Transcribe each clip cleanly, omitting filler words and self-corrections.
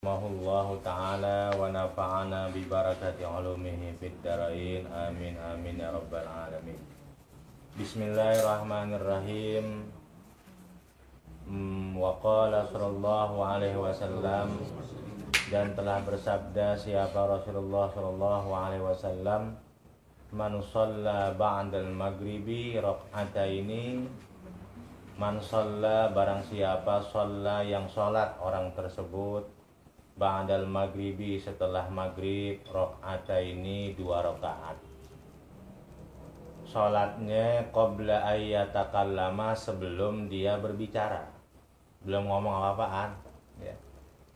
Rahimahullahu ta'ala wa nafa'ana bi barakati ulumihi fid darain amin amin ya rabbal alamin. Bismillahirrahmanirrahim. Wa qala sallallahu alaihi wasallam, dan telah bersabda siapa Rasulullah sallallahu alaihi wasallam, man shalla ba'dal maghribi rak'ataini, man shalla barang siapa shalla yang sholat orang tersebut ba'dal maghribi setelah maghrib rak'ataini 2 rakaat. Sholatnya qabla ayyatakallama sebelum dia berbicara, belum ngomong apa-apaan ya.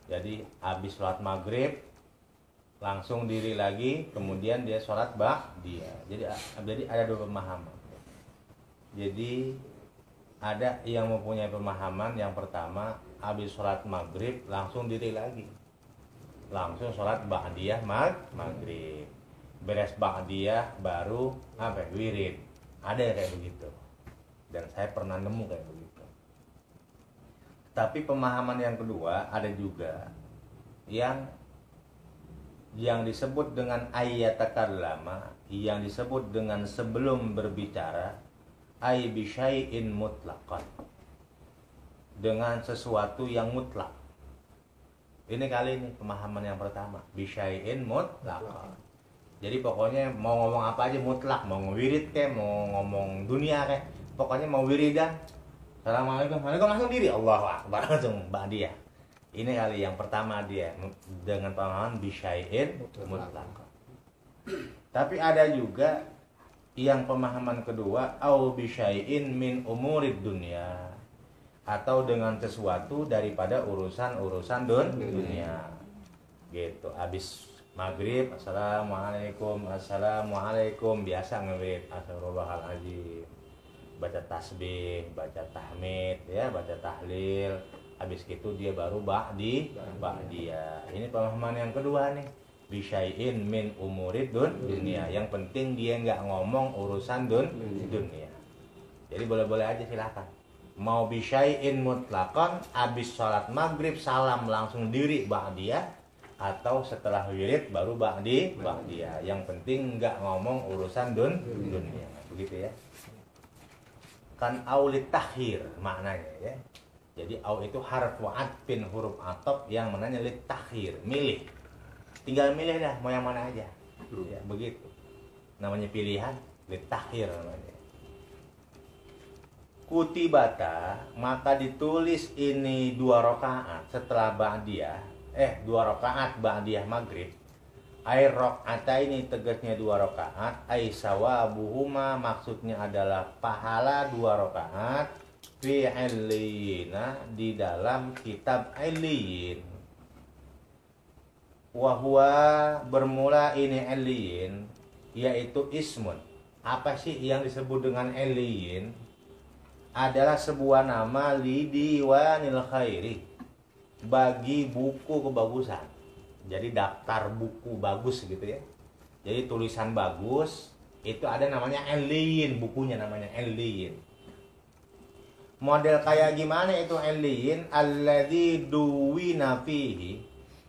Jadi habis sholat maghrib langsung diri lagi, kemudian dia sholat ba'diyah. Jadi ada dua pemahaman. Jadi ada yang mempunyai pemahaman yang pertama, habis sholat maghrib langsung diri lagi, langsung sholat ba'diyah maghrib, beres ba'diyah baru wirid. Ada kayak begitu, dan saya pernah nemu kayak begitu. Tapi pemahaman yang kedua ada juga yang disebut dengan ayyatakallama, yang disebut dengan sebelum berbicara, ay bisyai'in mutlaqan, dengan sesuatu yang mutlak. Ini kali ini pemahaman yang pertama, bisyai'in mutlaqan. Jadi pokoknya mau ngomong apa aja mutlak, mau ngewirid kayak, mau ngomong dunia kayak, pokoknya mau wiridan, assalamualaikum, waalaikumsalam, langsung diri, Allahu akbar, langsung ba'diyah. Ini kali yang pertama dia dengan pemahaman bisyai'in mutlaqan. Tapi ada juga yang pemahaman kedua, au bisyai'in min umurid dunya, atau dengan sesuatu daripada urusan dunia. Gitu. Habis maghrib, assalamualaikum, biasa ngewirid, astagfirullahaladzim, baca tasbih, baca tahmid, ya, baca tahlil. Habis itu dia baru ba'diyah. Ini pemahaman yang kedua nih, bisyai'in min umurid dunia. Yang penting dia nggak ngomong urusan dunia. Jadi boleh-boleh aja, silakan. Mau bisyai'in mutlaqan, habis sholat maghrib salam langsung diri ba'diyah, atau setelah wirid baru ba'diyah. Yang penting nggak ngomong urusan dunia. Begitu ya. Kan aulit takhir maknanya ya. Jadi au itu harfu atfin, huruf atop yang mananya lit takhir, milih. Tinggal milih dah mau yang mana aja. Ya, begitu. Namanya pilihan, lit takhir namanya. Kutibata, maka ditulis ini 2 rakaat setelah ba'diyah, 2 rakaat ba'diyah maghrib. Ai raka'ataini tegasnya 2 rakaat, ai sawabuhuma maksudnya adalah pahala 2 rakaat fi illiyina di dalam kitab illiyin. Wahwa bermula ini illiyin yaitu ismun. Apa sih yang disebut dengan illiyin? Adalah sebuah nama li diwanil khairi, bagi buku kebagusan. Jadi daftar buku bagus gitu ya. Jadi tulisan bagus itu ada namanya illiyin, bukunya namanya illiyin. Model kayak gimana itu illiyin? Alladzi duwina fihi,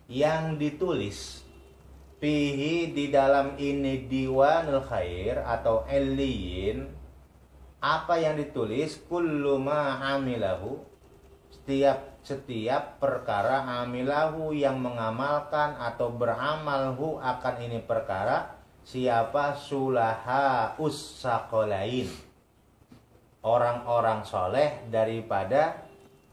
yang ditulis fihi di dalam ini diwanul khair atau illiyin. Apa yang ditulis? Kullu ma amilahu, setiap perkara amilahu yang mengamalkan atau beramalhu akan ini perkara, siapa sulaha ussaqalain, orang-orang soleh daripada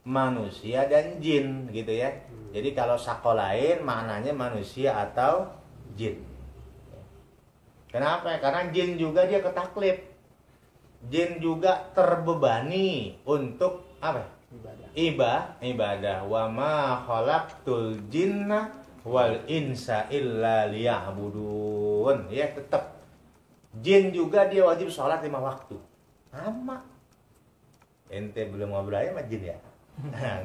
manusia dan jin gitu ya. Jadi kalau sakolain maknanya manusia atau jin. Kenapa? Karena jin juga dia ketaklif. Jin juga terbebani untuk apa? Ibadah. Wa ma khalaqtul jinna wal insa illa liya'budun. Ya, tetap jin juga dia wajib sholat 5 waktu. Sama. Ente belum ngobrol aja sama jin ya?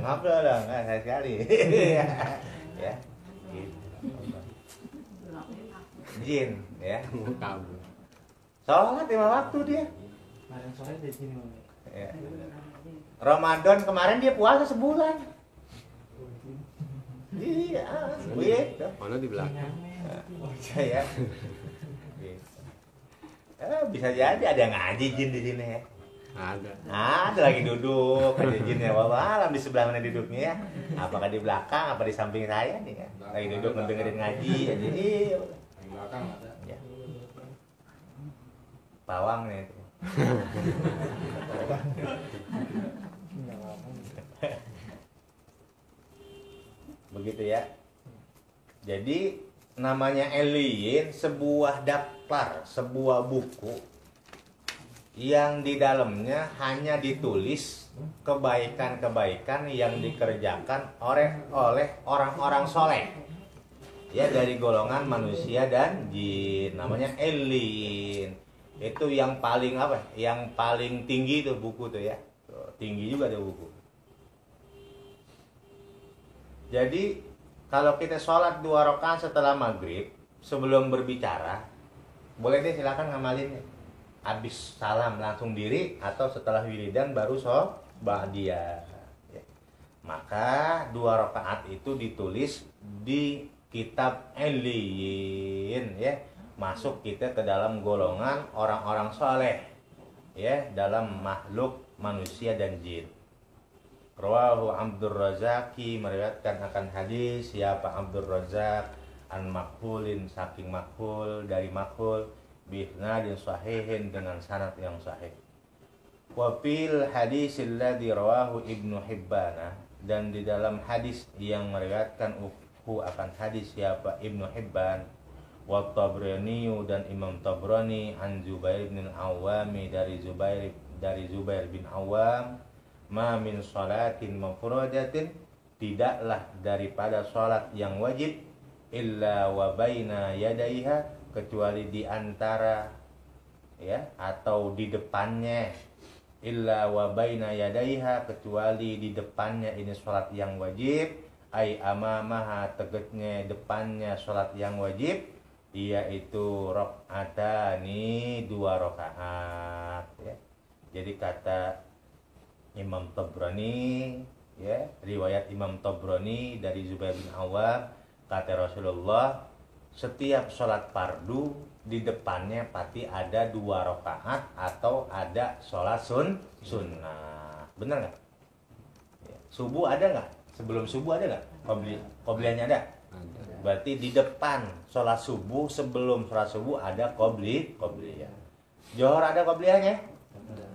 Ngobrol dong, nggak sekali. Ya, gitu. Jin, ya. Sholat 5 waktu dia. Ya. Ramadan kemarin dia puasa sebulan. Iya, begitu. Mana di belakang? Saya bisa jadi ada yang ngaji jin di sini ya. Ada lagi duduk aja jinnya. Wallahualam di sebelah mana duduknya ya. Apakah di belakang apa di samping saya nih ya. Lagi duduk ngedengerin ngaji aja. Iya. Di belakang ada. Ya. Pawang nih itu. Begitu ya. Jadi namanya Eliyin sebuah daftar, sebuah buku yang di dalamnya hanya ditulis kebaikan-kebaikan yang dikerjakan oleh orang-orang soleh ya dari golongan manusia dan jin. Namanya Eliyin. Itu yang paling apa? Yang paling tinggi tuh buku tuh ya. Tinggi juga tuh buku. Jadi kalau kita sholat 2 rakaat setelah maghrib sebelum berbicara, boleh deh silakan ngamalin. Habis salam langsung diri atau setelah wiridan baru sholat ba'diyah. Ya. Maka 2 rakaat itu ditulis di kitab Eliyin ya. Masuk kita ke dalam golongan orang-orang soleh ya, dalam makhluk manusia dan jin. Rawahu Abdur Razaki, meriwayatkan akan hadis siapa Abdur Razak an makhulin, saking makhul, dari makhul bi'isnadin sahihin, dengan sanad yang sahih. Wa fil hadisil ladzi rawahu Ibnu Hibban, dan di dalam hadis yang meriwayatkan akan hadis siapa Ibnu Hibban, wa Tabrani, dan Imam Tabrani an Zubair bin Awam, dari Zubair bin Awam, ma min salatin mafrudatin, tidaklah daripada salat yang wajib, illa wa baina yadaiha, kecuali di antara ya atau di depannya, illa wa baina yadaiha, kecuali di depannya ini salat yang wajib, ai amamaha, tegasnya depannya salat yang wajib, yaitu rakaatani, 2 rakaat ya. Jadi kata Imam Tabrani ya, riwayat Imam Tabrani dari Zubair bin Awam, kata Rasulullah, setiap sholat fardu di depannya pasti ada 2 rakaat atau ada sholat sunnah. Benar nggak? Ya. Subuh ada nggak? Sebelum subuh ada nggak? Qobliyahnya ada? Berarti di depan sholat subuh, sebelum sholat subuh ada qobliyah. Johor ada qobliyahnya?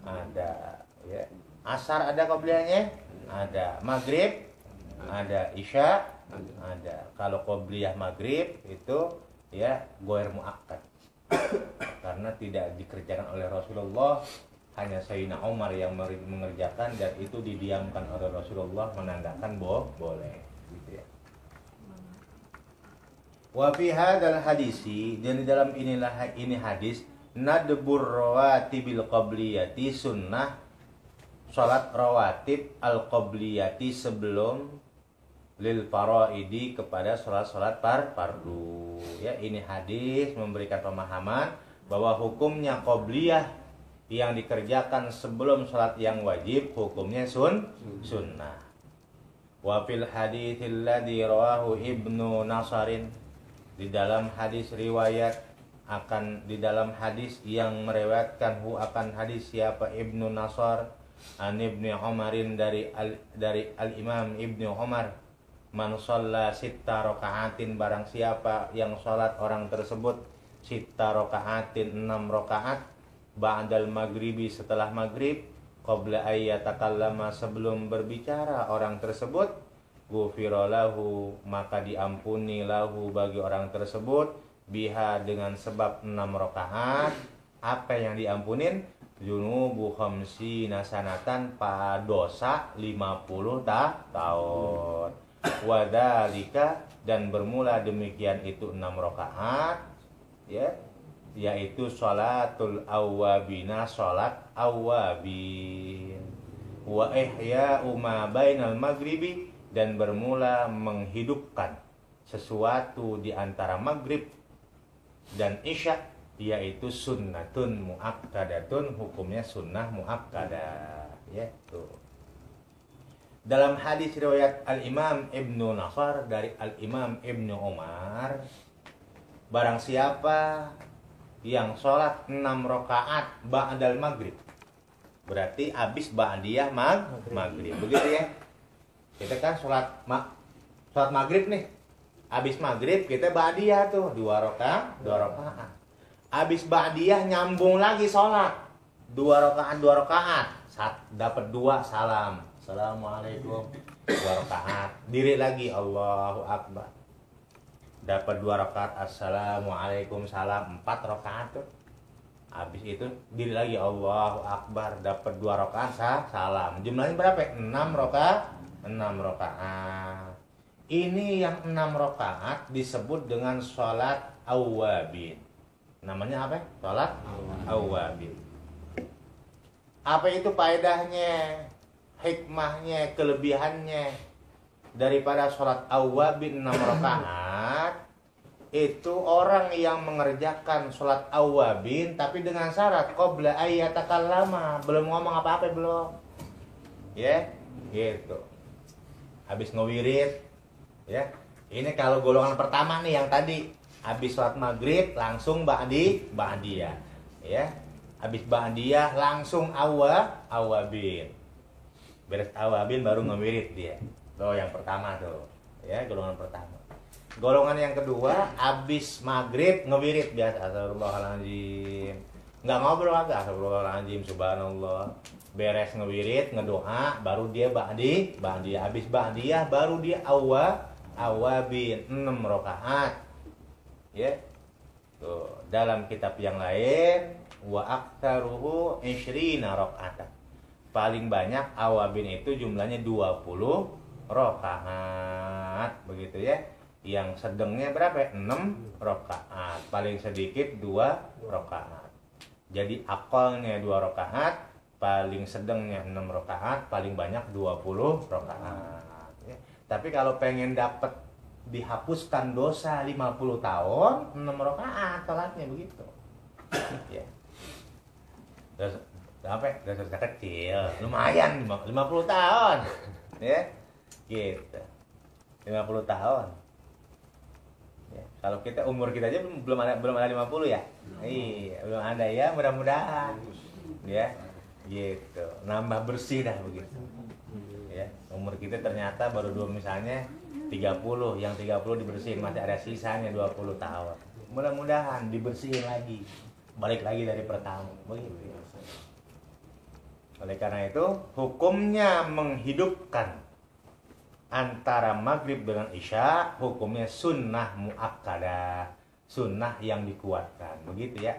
Ada. Ya. Asar ada qobliyahnya? Ada. Maghrib? Ada. Isya? Ada. Kalau qobliyah maghrib itu ya goer muakkad. Karena tidak dikerjakan oleh Rasulullah, hanya Sayyidina Umar yang mengerjakan, dan itu didiamkan oleh Rasulullah, menandakan boleh gitu ya. Wa fi hadzal hadisi, dan di dalam ini hadis, nadbur rawatibil qabliyati, sunnah salat rawatib al qabliyati sebelum lil faraidi, kepada sholat-sholat fardu ya. Ini hadis memberikan pemahaman bahwa hukumnya qobliyah yang dikerjakan sebelum sholat yang wajib hukumnya sunnah. Wa fil haditsil ladzi rawahu Ibnu Nasarin, di dalam hadis riwayat di dalam hadis yang meriwayatkan akan hadis siapa Ibnu Nasar an Ibnu Umarin, dari al-Imam Ibnu Umar, man shalla 6 rakaatin, barang siapa yang sholat orang tersebut 6 rakaatin, 6 rakaat, ba'dal maghribi, setelah maghrib, qabla ayyatakallama, sebelum berbicara orang tersebut, ghufira lahu, maka diampuni lahu, bagi orang tersebut, biha, dengan sebab 6 rakaat. Apa yang diampunin? Junubu khamsina sanatan, dosa 50 tahun. Wadalika, dan bermula demikian itu 6 rakaat ya, yaitu sholatul awwabina, sholat awwabin, wa ihya ma bainal maghribi, dan bermula menghidupkan sesuatu di antara maghrib dan isya, yaitu sunnatun muakkadatun, hukumnya sunnah muakkadah ya tuh. Dalam hadis riwayat Al-Imam Ibnu Nasr dari Al-Imam Ibnu Umar, barang siapa yang sholat 6 rakaat ba'dal maghrib, berarti habis ba'diyah maghrib. Begitu ya. Kita kan sholat maghrib nih. Habis maghrib kita ba'diyah tuh 2 rakaat. Habis ba'diyah nyambung lagi sholat 2 rakaat. Dapat 2 salam. Assalamualaikum. 2 rakaat. Diri lagi Allahu Akbar. Dapat 2 rakaat. Assalamualaikum salam. 4 rakaat tuh. Habis itu diri lagi Allahu Akbar. Dapat 2 rakaat salam. Jumlahnya berapa? 6 rakaat. 6 rakaat. Ini yang 6 rakaat disebut dengan sholat awwabin. Namanya apa? Sholat awwabin. Apa itu faedahnya? Hikmahnya, kelebihannya daripada sholat awwabin 6 rakaat itu orang yang mengerjakan sholat awwabin tapi dengan syarat qabla ayyatakallama, belum ngomong apa-apa belum, ya gitu, habis ngewirid, ya ini kalau golongan pertama nih yang tadi habis sholat maghrib langsung ba'diyah, ya habis ba'diyah langsung awwabin. Beres awabin baru ngewirid dia. Tuh yang pertama tuh. Ya, golongan pertama. Golongan yang kedua habis maghrib ngewirid biasa. Astagfirullahaladzim. Enggak ngobrol agak. Astagfirullahaladzim, subhanallah. Beres ngewirid, ngedoa, baru dia ba'diyah. Habis ba'diyah baru dia awabin 6 rakaat. Ya. Tuh, dalam kitab yang lain wa aktsaruhu 20 rakaat. Paling banyak awabin itu jumlahnya 20 rakaat, begitu ya. Yang sedangnya berapa? 6 rakaat. Paling sedikit 2 rakaat. Jadi akalnya 2 rakaat, paling sedangnya 6 rakaat, paling banyak 20 rakaat. Ya. Tapi kalau pengen dapat dihapuskan dosa 50 tahun, 6 rakaat salatnya begitu. Ya. Terus sampai dosa kecil, lumayan 50 tahun, ya, gitu, 50 tahun. Ya, kalau kita umur kita aja belum ada 50 ya, iya belum ada ya, mudah-mudahan, ya, gitu, nambah bersih dah begitu, ya, umur kita ternyata baru misalnya 30, yang 30 dibersihin masih ada sisanya 20 tahun, mudah-mudahan dibersihin lagi, balik lagi dari pertama, begitu. Oleh karena itu, hukumnya menghidupkan antara maghrib dengan isya, hukumnya sunnah muakkadah, sunnah yang dikuatkan, begitu ya.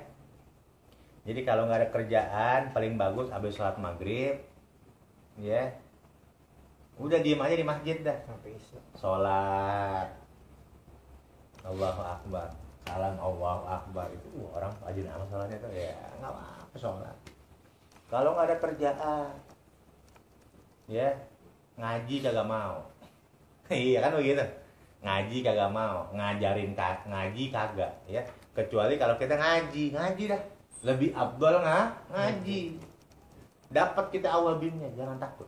Jadi kalau nggak ada kerjaan, paling bagus habis sholat maghrib, ya, udah diem aja di masjid dah, sholat, Allahu Akbar, salam Allahu Akbar itu, orang rajin amat sholatnya tuh, ya nggak apa-apa sholat. Kalau nggak ada kerjaan, ya ngaji kagak mau, iya kan begitu, ngaji kagak mau, ngajarin ngaji kagak, ya kecuali kalau kita ngaji dah, lebih afdal ngaji, dapat kita awabinnya, jangan takut.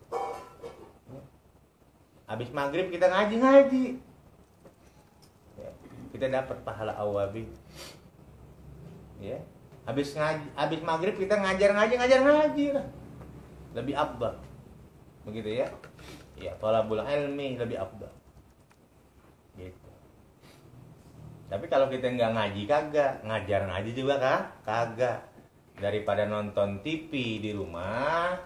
Habis maghrib kita ngaji, ya, kita dapat pahala awabin, ya. Habis maghrib kita ngajar ngaji lah, lebih afdal, begitu ya. Ya, thalabul ilmi lebih afdal, gitu. Tapi kalau kita nggak ngaji kagak, ngajar ngaji juga kagak. Daripada nonton TV di rumah,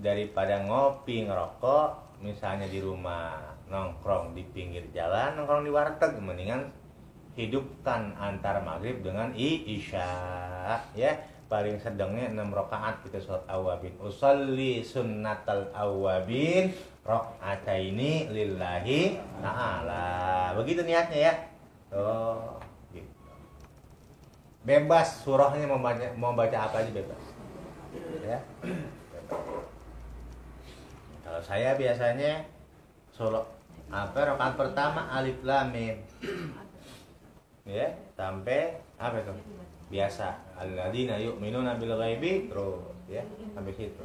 daripada ngopi ngerokok, misalnya di rumah nongkrong di pinggir jalan, nongkrong di warteg, mendingan hidupkan antara maghrib dengan isya, ya. Paling sedangnya 6 rakaat kita sholat awabin. Usolli sunnatal awabin rakaataini lillahi ta'ala. Begitu niatnya ya. Oh, gitu. Bebas surahnya mau baca apa aja bebas. Ya. Kalau saya biasanya rakaat pertama alif lam mim. Ya, sampai apa itu? Biasa. Alladzina yu'minuna bil ghaibi terus ya, sampai situ.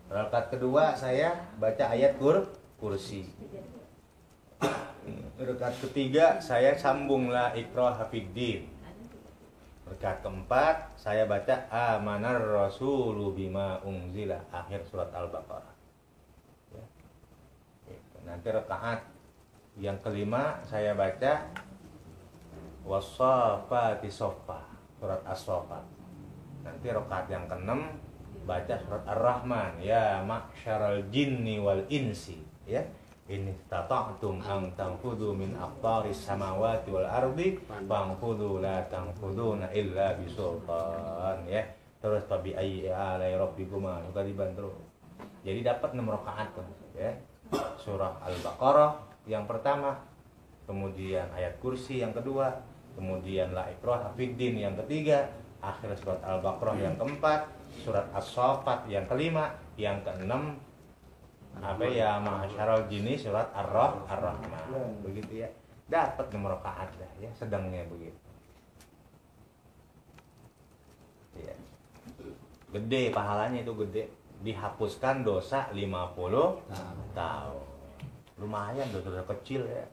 Rakaat kedua saya baca ayat kursi. Rakaat ketiga saya sambunglah Iqra Hafiddin. Rakaat keempat saya baca Amanar Rasulu bima unzila, akhir surat Al-Baqarah. Ya. Nanti rakaat yang kelima saya baca Wassafati Soffa, surat As-Saffat. Nanti rakaat yang keenam baca surat Ar-Rahman, ya ma'syaral jinni wal insi, ya. Ini tata'tum ang tanfudu min aqtaris samawati wal ardi fanfudu la tanfuduna illa bisultan, ya. Terus tabi ayyi alai rabbikuma kadiban terus. Jadi dapat 6 rakaat tuh, ya. Surah Al-Baqarah yang pertama, kemudian ayat kursi yang kedua, kemudian la Iqra Hafiddin yang ketiga, akhir surat Al-Baqarah yang keempat, surat As-Saffat yang kelima, yang keenam apa ya ma'asyaral jinni surat Ar-Rahman. Begitu ya. Dapat 6 rakaat dah ya, sedangnya begitu. Ya. Gede pahalanya itu, gede. Dihapuskan dosa 50 tahun. Lumayan dosa kecil ya.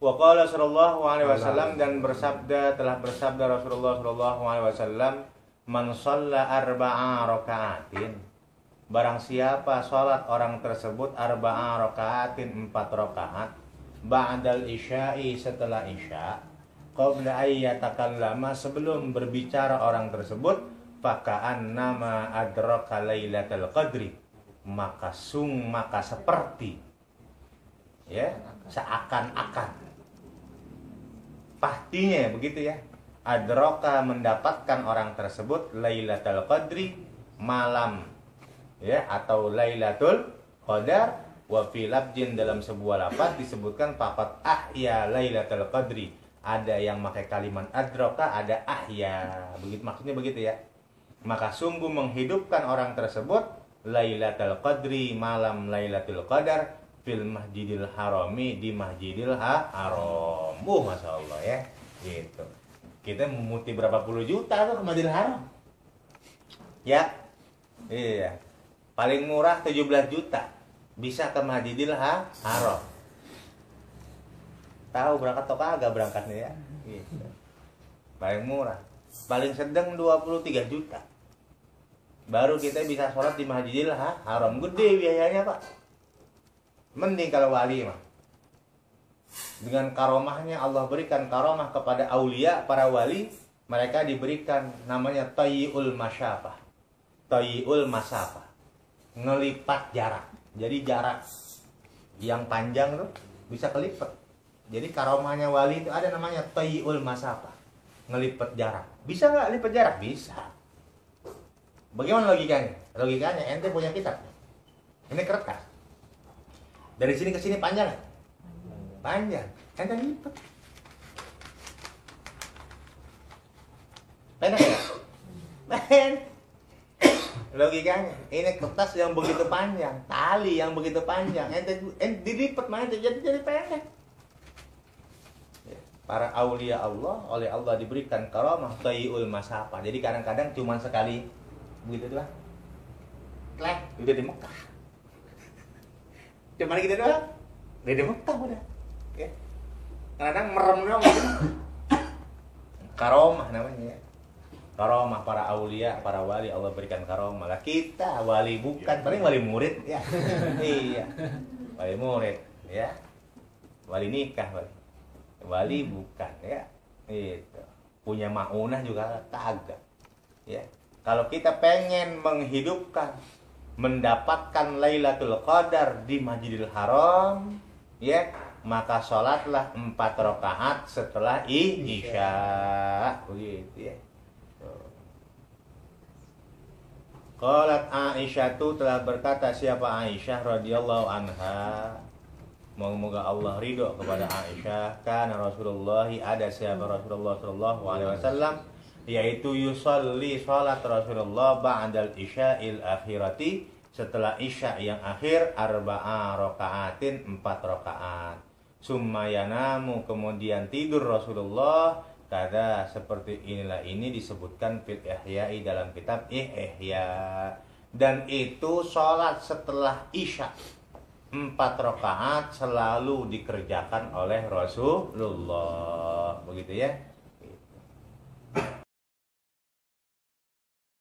Wa qala sallallahu alaihi wasallam, dan telah bersabda Rasulullah sallallahu alaihi wasallam, man shalla arba'a raka'atin, barang siapa salat orang tersebut arba'a raka'atin 4 rakaat, ba'dal isya'i, setelah isya, qabla ayyatakallama, sebelum berbicara orang tersebut, faka'annama adraka lailatul qadri, maka seperti, ya, seakan-akan, pastinya begitu ya, adraka, mendapatkan orang tersebut lailatul qadri, malam, ya, atau lailatul qadar. Wa fi labjin, dalam sebuah lafaz disebutkan faqat ahya lailatul qadri, ada yang pakai kalimat adraka, ada ahya, begitu, maksudnya begitu ya. Maka sungguh menghidupkan orang tersebut lailatul qadri, malam lailatul qadar, fil masjidil harami, di masjidil haram. Masya Allah ya, gitu. Kita memuti berapa puluh juta tuh ke Masjidil Haram. Ya. Iya. Paling murah 17 juta. Bisa ke Masjidil Haram. Tahu berangkat atau kagak berangkatnya ya? Gitu. Paling murah. Paling sedang 23 juta. Baru kita bisa sholat di Masjidil Haram. Gede biayanya, Pak. Mending kalau wali mah. Dengan karomahnya, Allah berikan karomah kepada aulia, para wali, mereka diberikan namanya tayyi'ul masyafah. Tayyi'ul masafah, ngelipat jarak. Jadi jarak yang panjang tuh bisa kelipat. Jadi karomahnya wali itu ada namanya tayyi'ul masafah, ngelipat jarak. Bisa nggak lipat jarak? Bisa. Bagaimana logikanya? Logikanya, ente punya kitab, ini kertas, dari sini ke sini panjang nggak? Panjang, ente lipat. Pendek ya? Logikanya, ini kertas yang begitu panjang, tali yang begitu panjang, ente dilipat, mana jadi pendek. Para aulia Allah, oleh Allah diberikan karamah tayyi'ul masafah. Jadi kadang-kadang cuma sekali begitu doang, klek, udah di Mekah. Cuma gitu doang, udah di Mekah udah. Ya. Kadang merem dong gitu. Karomah namanya ya. Karomah para aulia, para wali, Allah berikan karomah. Lah kita wali bukan, paling wali murid ya. Iya. Wali murid ya. Wali nikah, wali bukan ya. Itu. Punya maunah juga kagak. Ya. Kalau kita pengen menghidupkan, mendapatkan Lailatul Qadar di Masjidil Haram, ya, maka sholatlah 4 rakaat setelah isya, begitu ya. Qalat Aisyah, telah berkata siapa Aisyah radhiyallahu anha, moga-moga Allah ridho kepada Aisyah, kana Rasulullah, ada siapa Rasulullah sallallahu alaihi wasallam, yaitu yusalli, salat Rasulullah ba'dal isya'il akhirati, setelah isya yang akhir, arba'a raka'atin, 4 rakaat. Summa yanamu, kemudian tidur Rasulullah, kada seperti inilah ini disebutkan fil ihya'i, dalam kitab Ihya. Dan itu sholat setelah Isya 4 rakaat selalu dikerjakan oleh Rasulullah. Begitu ya.